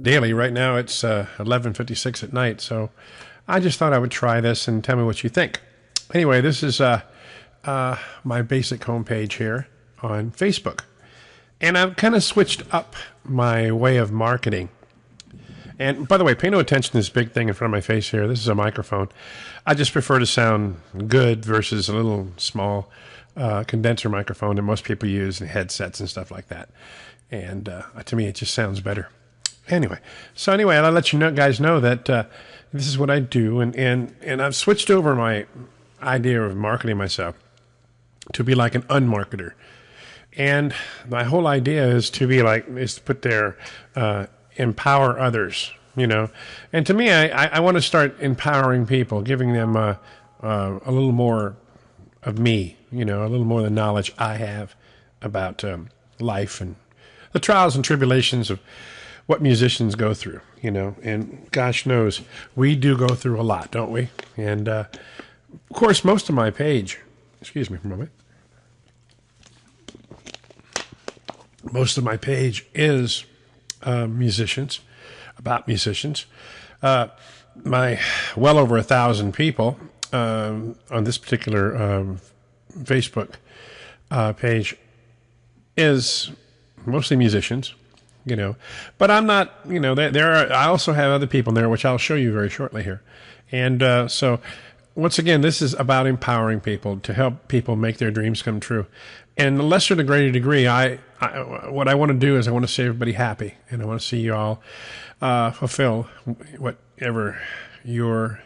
daily. Right now it's 11:56 at night, so I just thought I would try this and tell me what you think. Anyway, this is my basic homepage here on Facebook. And I've kind of switched up my way of marketing. And by the way, pay no attention to this big thing in front of my face here. This is a microphone. I just prefer to sound good versus a little small condenser microphone that most people use in headsets and stuff like that. And to me, it just sounds better. Anyway, I'll let you guys know that this is what I do. And I've switched over my idea of marketing myself to be like an unmarketer. And my whole idea is to put there, empower others, And to me, I want to start empowering people, giving them a little more of me, a little more of the knowledge I have about life and the trials and tribulations of what musicians go through, And gosh knows, we do go through a lot, don't we? And of course, most of my page, excuse me for a moment. Most of my page is musicians, about musicians. My well over 1,000 people on this particular Facebook page is mostly musicians, But I'm not, I also have other people there, which I'll show you very shortly here. And so, once again, this is about empowering people to help people make their dreams come true. And the lesser to greater degree, what I want to do is I want to see everybody happy, and I want to see you all fulfill whatever your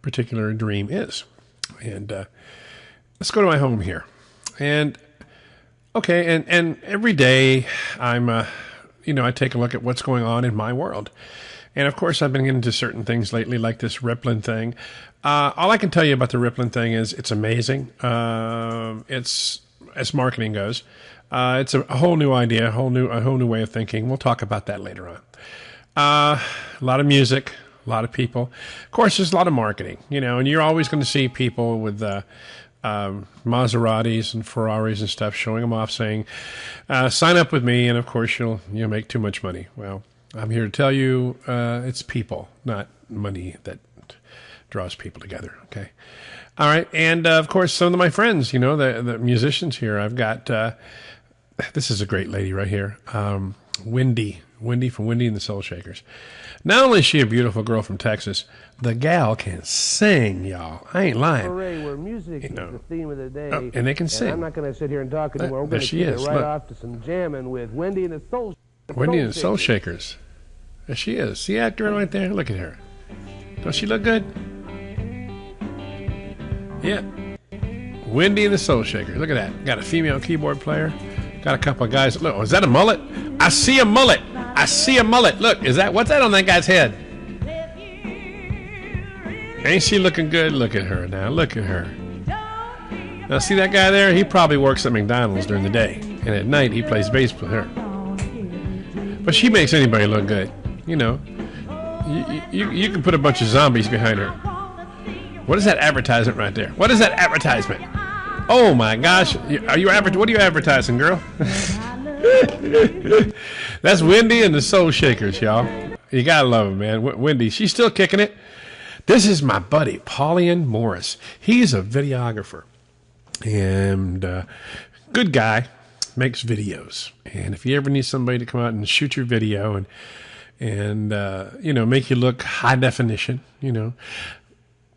particular dream is. And let's go to my home here. And okay, and every day I'm, I take a look at what's going on in my world. And of course, I've been into certain things lately, like this Rippling thing. All I can tell you about the Rippling thing is it's amazing. It's as marketing goes. It's a whole new idea, a whole new way of thinking. We'll talk about that later on. A lot of music, a lot of people. Of course, there's a lot of marketing, and you're always going to see people with Maseratis and Ferraris and stuff showing them off, saying, "Sign up with me," and of course you'll make too much money. Well, I'm here to tell you, it's people, not money, that draws people together. Okay. All right. And of course, some of my friends, the musicians here, I've got, this is a great lady right here. Wendy from Wendy and the Soul Shakers. Not only is she a beautiful girl from Texas, the gal can sing, y'all. I ain't lying. Hooray, where music is the theme of the day. Oh, and they can sing. I'm not going to sit here and talk anymore. We're going to get right off to some jamming with Wendy and the Soul Shakers. Wendy and the Soul Shakers. There she is. See that girl right there? Look at her. Don't she look good? Yeah. Wendy and the Soul Shakers. Look at that. Got a female keyboard player. Got a couple of guys. Look, is that a mullet? I see a mullet. I see a mullet. Look, what's that on that guy's head? Ain't she looking good? Look at her now. Look at her. Now, see that guy there? He probably works at McDonald's during the day. And at night, he plays bass with her. But she makes anybody look good. You can put a bunch of zombies behind her. What is that advertisement right there? What is that advertisement? Oh my gosh! What are you advertising, girl? That's Wendy and the Soul Shakers, y'all. You gotta love them, man. Wendy, she's still kicking it. This is my buddy, Paulian Morris. He's a videographer and good guy. Makes videos, and if you ever need somebody to come out and shoot your video and make you look high definition,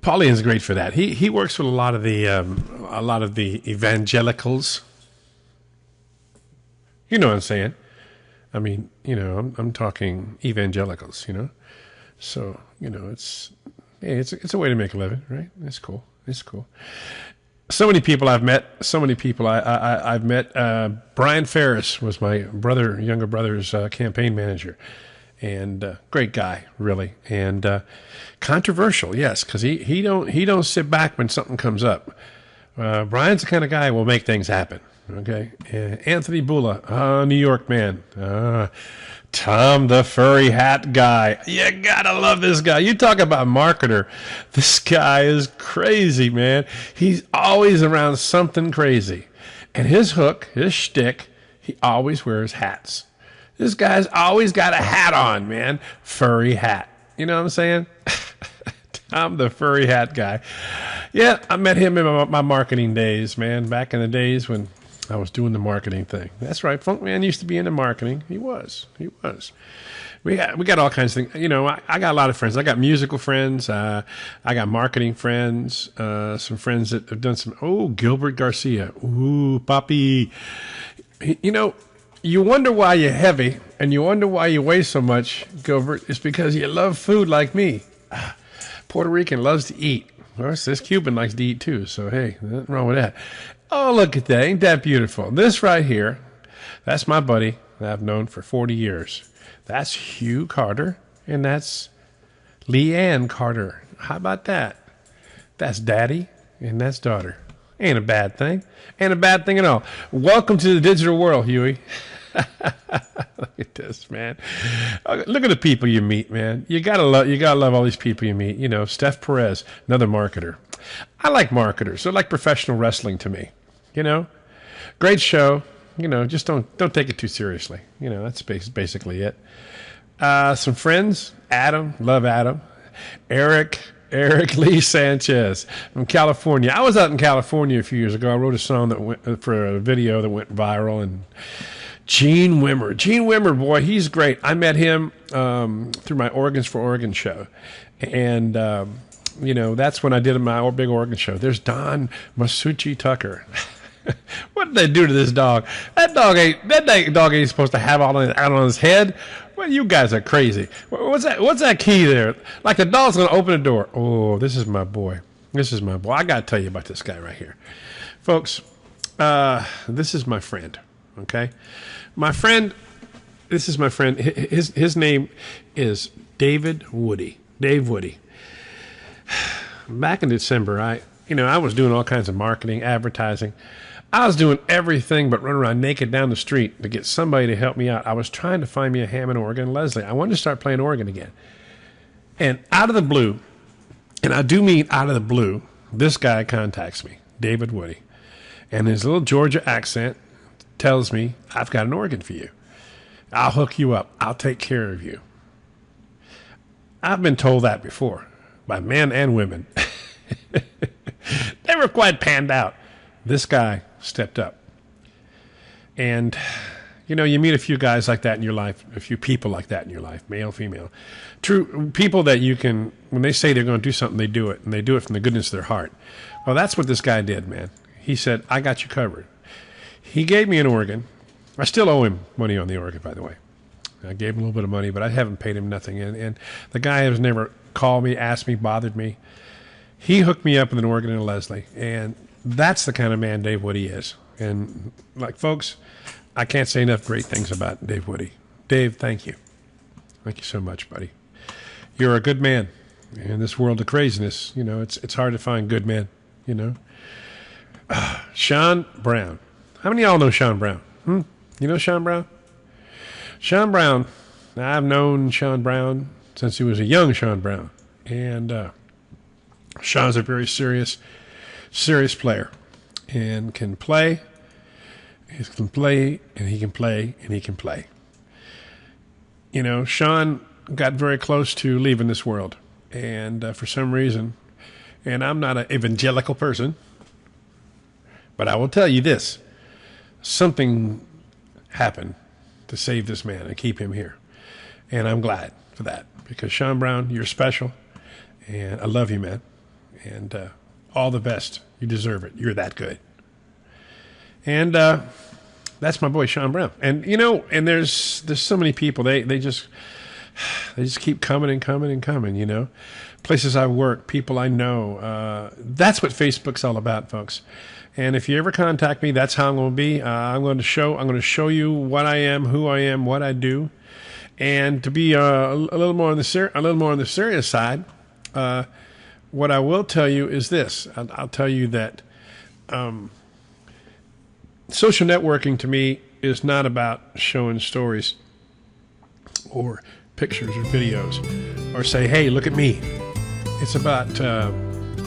Paulian's great for that. He works with a lot of the evangelicals. You know what I'm saying? I mean, I'm talking evangelicals. So it's a way to make a living, right? It's cool. So many people I've met. I've met. Brian Ferris was my younger brother's campaign manager. And great guy, really, and controversial, yes, because he don't sit back when something comes up. Brian's the kind of guy who will make things happen. Okay, Anthony Bula, New York man. Tom the furry hat guy. You gotta love this guy. You talk about marketer. This guy is crazy, man. He's always around something crazy, and his hook, his shtick, he always wears hats. This guy's always got a hat on, man. Furry hat. You know what I'm saying? I'm the furry hat guy. Yeah, I met him in my marketing days, man. Back in the days when I was doing the marketing thing. That's right. Funkman used to be into marketing. He was. We got all kinds of things. You know, I got a lot of friends. I got musical friends. I got marketing friends. Some friends that have done some. Oh, Gilbert Garcia. Ooh, Papi. You know, you wonder why you're heavy and you wonder why you weigh so much, Gilbert. It's because you love food like me. Puerto Rican loves to eat. Well, this Cuban likes to eat too. So, hey, nothing wrong with that. Oh, look at that. Ain't that beautiful? This right here, that's my buddy that I've known for 40 years. That's Hugh Carter, and that's Leanne Carter. How about that? That's daddy, and that's daughter. Ain't a bad thing. Ain't a bad thing at all. Welcome to the digital world, Huey. Look at this, man. Look at the people you meet, man. You gotta love all these people you meet. You know, Steph Perez, another marketer. I like marketers. They're like professional wrestling to me. You know, great show. You know, just don't take it too seriously. You know, that's basically it. Some friends, Adam, love Adam. Eric Lee Sanchez from California. I was out in California a few years ago. I wrote a song that went for a video that went viral. And Gene Wimmer, boy, he's great. I met him through my Organs for Oregon show. And, you know, that's when I did my big organ show. There's Don Masucci Tucker. What did they do to this dog? That dog ain't supposed to have all that on his head. Well, you guys are crazy. What's that key there? Like the dog's gonna open the door. Oh, this is my boy. I gotta tell you about this guy right here, folks. This is my friend. Okay, my friend. This is my friend. His name is David Woody. Dave Woody. Back in December, I was doing all kinds of marketing, advertising. I was doing everything but run around naked down the street to get somebody to help me out. I was trying to find me a Hammond organ, Leslie. I wanted to start playing organ again. And out of the blue, and I do mean out of the blue, this guy contacts me, David Woody. And his little Georgia accent tells me, I've got an organ for you. I'll hook you up. I'll take care of you. I've been told that before by men and women. They were quite panned out. This guy stepped up. And, you know, you meet a few guys like that in your life, a few people like that in your life, male, female. True people that you can, when they say they're going to do something, they do it. And they do it from the goodness of their heart. Well, that's what this guy did, man. He said, I got you covered. He gave me an organ. I still owe him money on the organ, by the way. I gave him a little bit of money, but I haven't paid him nothing. And the guy has never called me, asked me, bothered me. He hooked me up with an organ and a Leslie. And that's the kind of man Dave Woody is. And, like, folks, I can't say enough great things about Dave Woody. Dave, thank you. Thank you so much, buddy. You're a good man. In this world of craziness, you know, it's hard to find good men, you know. Sean Brown. How many of y'all know Sean Brown? You know Sean Brown? Sean Brown. I've known Sean Brown since he was a young Sean Brown. And Sean's a very serious player and can play. He can play, and he can play, and he can play. You know, Sean got very close to leaving this world. And for some reason, and I'm not an evangelical person, but I will tell you this. Something happened to save this man and keep him here. And I'm glad for that. Because Sean Brown, you're special. And I love you, man. And all the best. You deserve it. You're that good. And that's my boy Sean Brown. And you know, and there's so many people. They just keep coming and coming and coming. You know, places I work, people I know. That's what Facebook's all about, folks. And if you ever contact me, that's how I'm going to be. I'm going to show you what I am, who I am, what I do. And to be a little more on the serious side. What I will tell you is this. I'll tell you that social networking to me is not about showing stories or pictures or videos or say, hey, look at me. It's about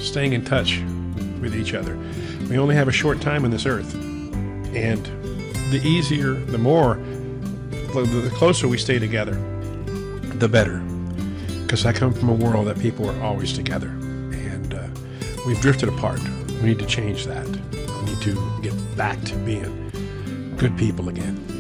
staying in touch with each other. We only have a short time on this earth. And the easier, the more the closer we stay together, the better. Because I come from a world that people are always together, and we've drifted apart. We need to change that. We need to get back to being good people again.